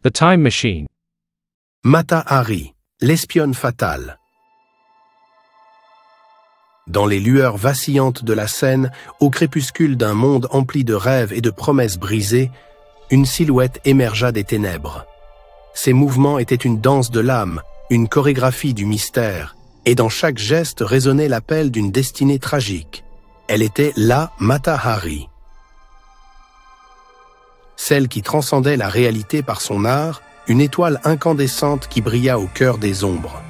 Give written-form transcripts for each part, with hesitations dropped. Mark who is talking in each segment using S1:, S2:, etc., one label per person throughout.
S1: The Time Machine.
S2: Mata Hari, l'espionne fatale. Dans les lueurs vacillantes de la scène, au crépuscule d'un monde empli de rêves et de promesses brisées, une silhouette émergea des ténèbres. Ses mouvements étaient une danse de l'âme, une chorégraphie du mystère, et dans chaque geste résonnait l'appel d'une destinée tragique. Elle était la Mata Hari. Celle qui transcendait la réalité par son art, une étoile incandescente qui brilla au cœur des ombres.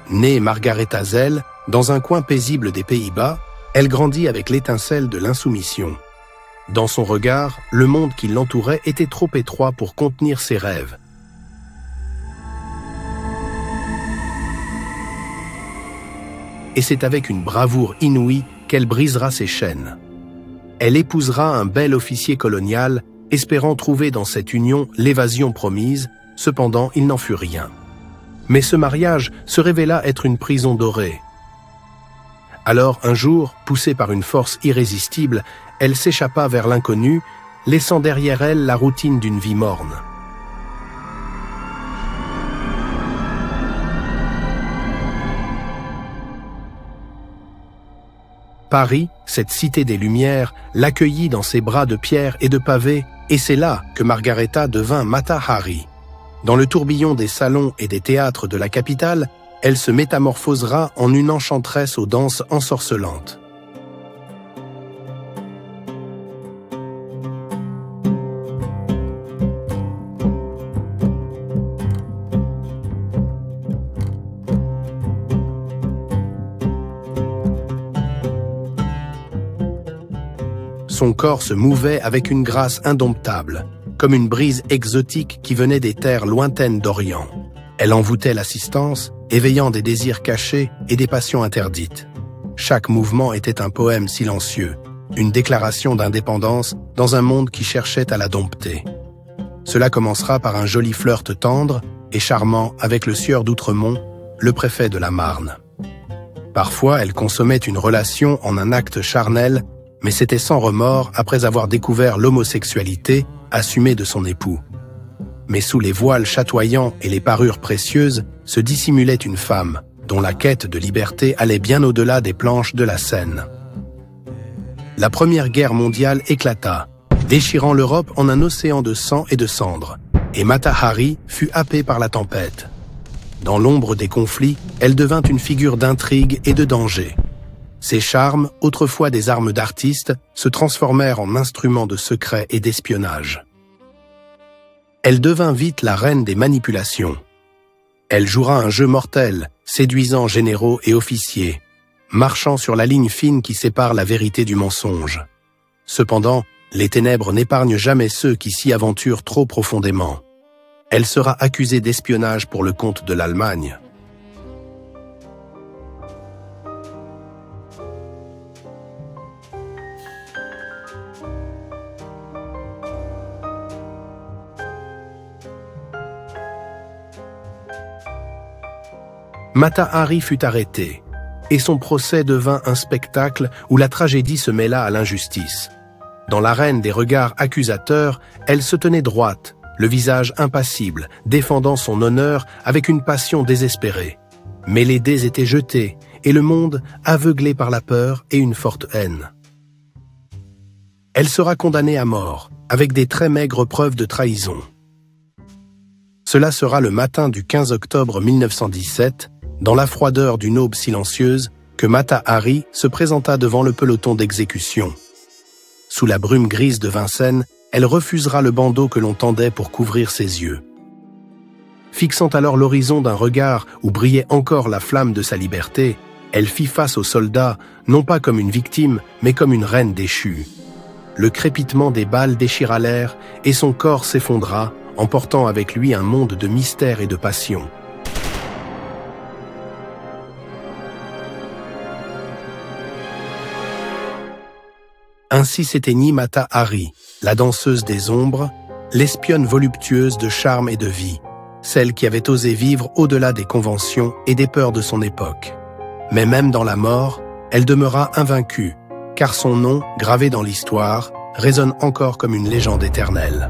S2: Née Margaretha Zell, dans un coin paisible des Pays-Bas, elle grandit avec l'étincelle de l'insoumission. Dans son regard, le monde qui l'entourait était trop étroit pour contenir ses rêves. Et c'est avec une bravoure inouïe qu'elle brisera ses chaînes. Elle épousera un bel officier colonial, espérant trouver dans cette union l'évasion promise, cependant il n'en fut rien. Mais ce mariage se révéla être une prison dorée. Alors un jour, poussée par une force irrésistible, elle s'échappa vers l'inconnu, laissant derrière elle la routine d'une vie morne. Paris, cette cité des Lumières, l'accueillit dans ses bras de pierre et de pavés, et c'est là que Margaretha devint Mata Hari. Dans le tourbillon des salons et des théâtres de la capitale, elle se métamorphosera en une enchanteresse aux danses ensorcelantes. Son corps se mouvait avec une grâce indomptable, comme une brise exotique qui venait des terres lointaines d'Orient. Elle envoûtait l'assistance, éveillant des désirs cachés et des passions interdites. Chaque mouvement était un poème silencieux, une déclaration d'indépendance dans un monde qui cherchait à la dompter. Cela commencera par un joli flirt tendre et charmant avec le sieur d'Outremont, le préfet de la Marne. Parfois, elle consommait une relation en un acte charnel, mais c'était sans remords après avoir découvert l'homosexualité assumée de son époux. Mais sous les voiles chatoyants et les parures précieuses se dissimulait une femme, dont la quête de liberté allait bien au-delà des planches de la scène. La Première Guerre mondiale éclata, déchirant l'Europe en un océan de sang et de cendres, et Mata Hari fut happée par la tempête. Dans l'ombre des conflits, elle devint une figure d'intrigue et de danger. Ses charmes, autrefois des armes d'artiste, se transformèrent en instruments de secret et d'espionnage. Elle devint vite la reine des manipulations. Elle jouera un jeu mortel, séduisant généraux et officiers, marchant sur la ligne fine qui sépare la vérité du mensonge. Cependant, les ténèbres n'épargnent jamais ceux qui s'y aventurent trop profondément. Elle sera accusée d'espionnage pour le compte de l'Allemagne. Mata Hari fut arrêtée, et son procès devint un spectacle où la tragédie se mêla à l'injustice. Dans l'arène des regards accusateurs, elle se tenait droite, le visage impassible, défendant son honneur avec une passion désespérée. Mais les dés étaient jetés, et le monde aveuglé par la peur et une forte haine. Elle sera condamnée à mort, avec des très maigres preuves de trahison. Cela sera le matin du 15 octobre 1917, dans la froideur d'une aube silencieuse, que Mata Hari se présenta devant le peloton d'exécution. Sous la brume grise de Vincennes, elle refusera le bandeau que l'on tendait pour couvrir ses yeux. Fixant alors l'horizon d'un regard où brillait encore la flamme de sa liberté, elle fit face aux soldats, non pas comme une victime, mais comme une reine déchue. Le crépitement des balles déchira l'air et son corps s'effondra, emportant avec lui un monde de mystère et de passion. Ainsi s'éteignit Mata Hari, la danseuse des ombres, l'espionne voluptueuse de charme et de vie, celle qui avait osé vivre au-delà des conventions et des peurs de son époque. Mais même dans la mort, elle demeura invaincue, car son nom, gravé dans l'histoire, résonne encore comme une légende éternelle.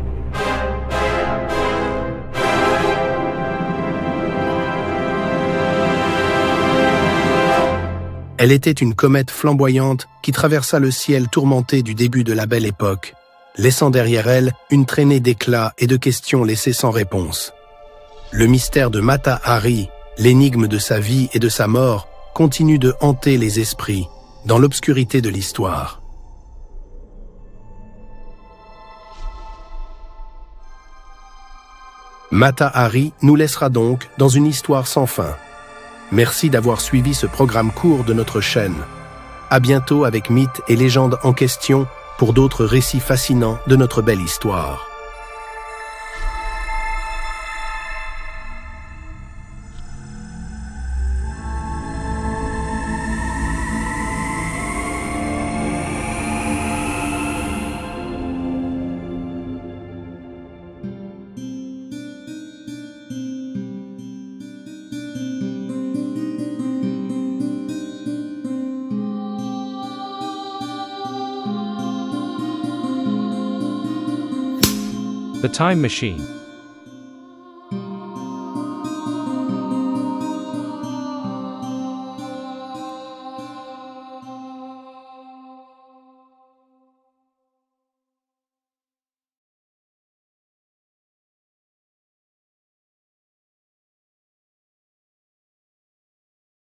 S2: Elle était une comète flamboyante qui traversa le ciel tourmenté du début de la Belle Époque, laissant derrière elle une traînée d'éclats et de questions laissées sans réponse. Le mystère de Mata Hari, l'énigme de sa vie et de sa mort, continue de hanter les esprits dans l'obscurité de l'histoire. Mata Hari nous laissera donc dans une histoire sans fin. Merci d'avoir suivi ce programme court de notre chaîne. À bientôt avec Mythes et légendes en question pour d'autres récits fascinants de notre belle histoire.
S1: The Time Machine.